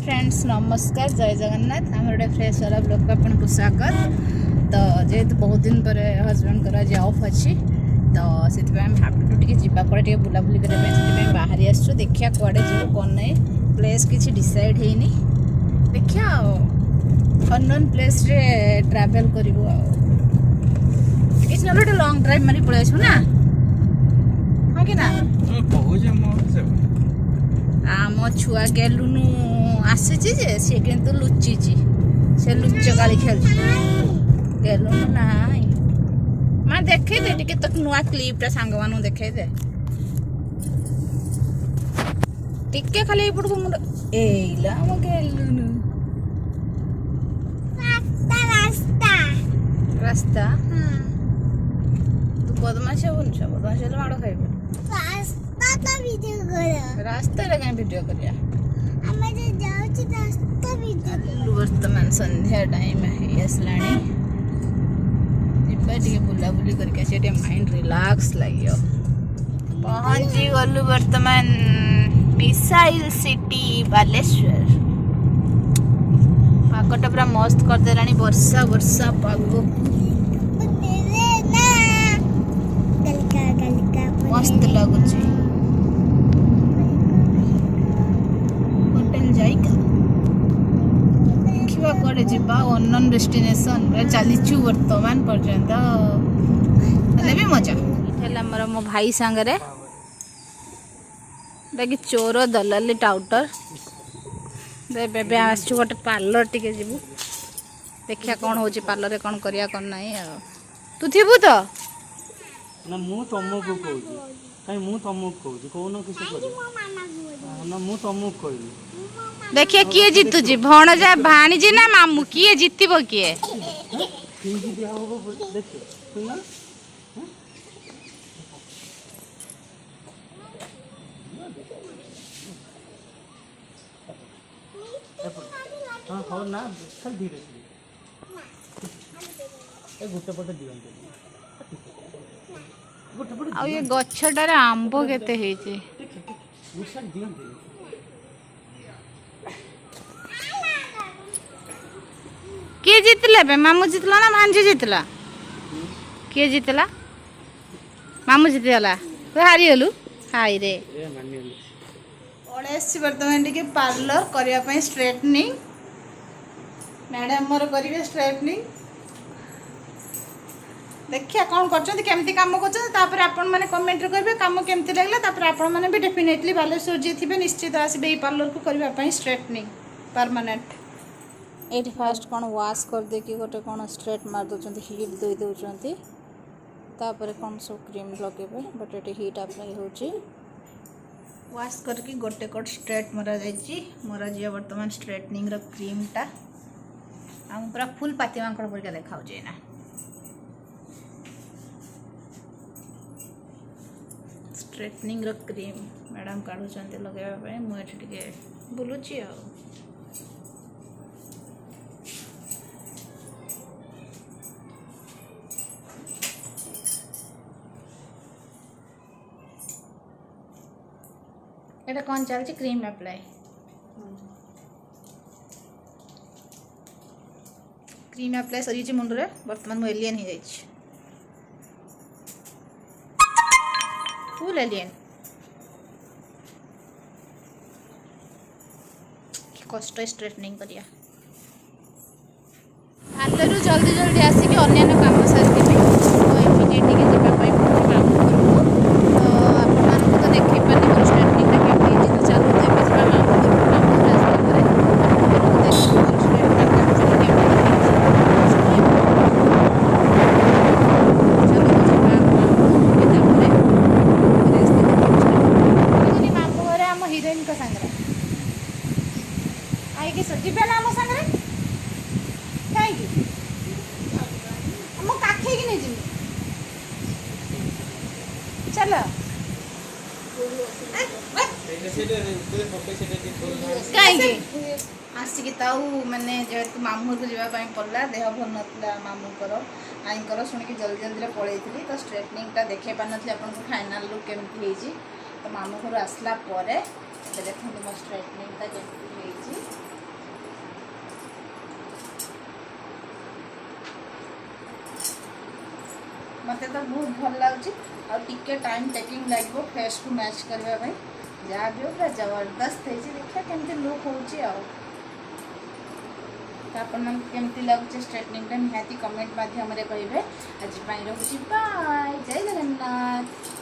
Friends नमस्कार जय जगन्नाथ आम गोटे फ्रेश वाला ब्लॉग को आपको स्वागत। तो जेहेतु बहुत दिन पर हजबैंड को आज ऑफ अच्छी तो से हापी टू टे जावाक बुलाबुली करने बाहरी आसु देखिया कड़े जीव कौन ना प्लेस किसी डिसाइड है देखिया अननोन प्लेस रे ट्रैवल करूँ किसी ना गोटे लॉन्ग ड्राइव मारी पलि आसू ना हाँ कि ना आम छुआ गेलुनु आसी सी किंतु लुचि से लुचकाली खेल गेलुनु ना मैं देखे दे टिके तक नुआ क्लिपटा सांग मान देखे दे टिके खाली एपट को मुंड एला हम गेलुनु रास्ता रास्ता हां तू बदमाश होन छ बदमाश ले माडो खाइबो रास्ता लगा वीडियो करिया वर्तमान संध्या टाइम है असलाणी बुलाबुली करके माइंड रिलैक्स लगे पहुंची गलु वर्तमान मिसाइल सिटी बालेश्वर पागटा पूरा मस्त करदे वर्षा वर्षा पाग मस्त लगुच देखा कड़े जा अननोन डेस्टिनेशन चलीचु वर्तमान पर्यंत भी मजा ये मो भाई सांगरे बाकी चोर दलाली टाउटर बेबे आसु गोटे पार्लर टिके जीवु देखिया कौन हो पार्लर कौन करिया कौन नहीं तू थीबु तो ना मु तुमको कहूँ कहीं मु तुमको कहूँ कौन किसी ना मु तुमको कहूँ देखिए किए जीतुची भणजा भाणीजी ना मामू किए जीतब किए हाँ ना खाली धीरे गोटे पटे दिखते आ ये गछटार आंब केते हेचे किए जीतला बे मामू जीतला ना भांजी जीतला किए जीतला मामू जीतला तू हारी गलु हाई रे पड़े बर्तमान टिके पार्लर करिया पई स्ट्रेटनिंग मैडम मोर करिवे स्ट्रेटनिंग देखिए कौन करमती कम कर आपण मैंने कमेंट करेंगे कम केमती लगला आपण मैंने भी डेफिनेटली बालेश्वर जी थे निश्चित आसबे ये पार्लर को करने स्ट्रेटनिंग परमानेंट ये फास्ट कौन वाश कर देकी गोटे कौन स्ट्रेट मार दौरान हिट दे दौरान तापर कौन सब क्रीम लगे बट ये हिट अप्लाई हो वाश करके गोटे कट स्ट्रेट मरा जा बर्तमान स्ट्रेटनिंग क्रीमटा आम पूरा फुल पाती मांकड़ परिका देखा ना स्ट्रेटनिंग क्रीम मैडम काढ़ुंट लगे मुझे बुलूची एटा कौन चलती क्रीम अप्लाई क्रीम अप्लाई सरी मुंडे बर्तमान मु एलियन हो जाइए फुल एलियन कष्ट स्ट्रेटनिंग करिया हाथ जल्दी जल्दी आसिक अन्य काम सारी इमिडिएटली तो देखी पारे मोर स्ट्रेटनिंग केमती चलू चल कहीं आसिक मैंने जेहतु मामू को जावाई पड़ा देह भल ना मामूर आईकर शुणिक जल्दी जल्दी पलि तो स्ट्रेटनिंगटा देखे पार नी आपको फाइनाल लुक केमती तो मामू घर आसला देखो मो स्ट्रेटनिंगटा केमती मत तो बहुत भल लगे आगे टाइम टेकिंग लगे फेस को मैच करने जहाँ भी हो पूरा जबरदस्त है देखा केमती लुक हो केमती लगुचे स्ट्रेटनिंग निहाती कमेंट मध्यम कहे आज रोचे बाय जय जगन्नाथ।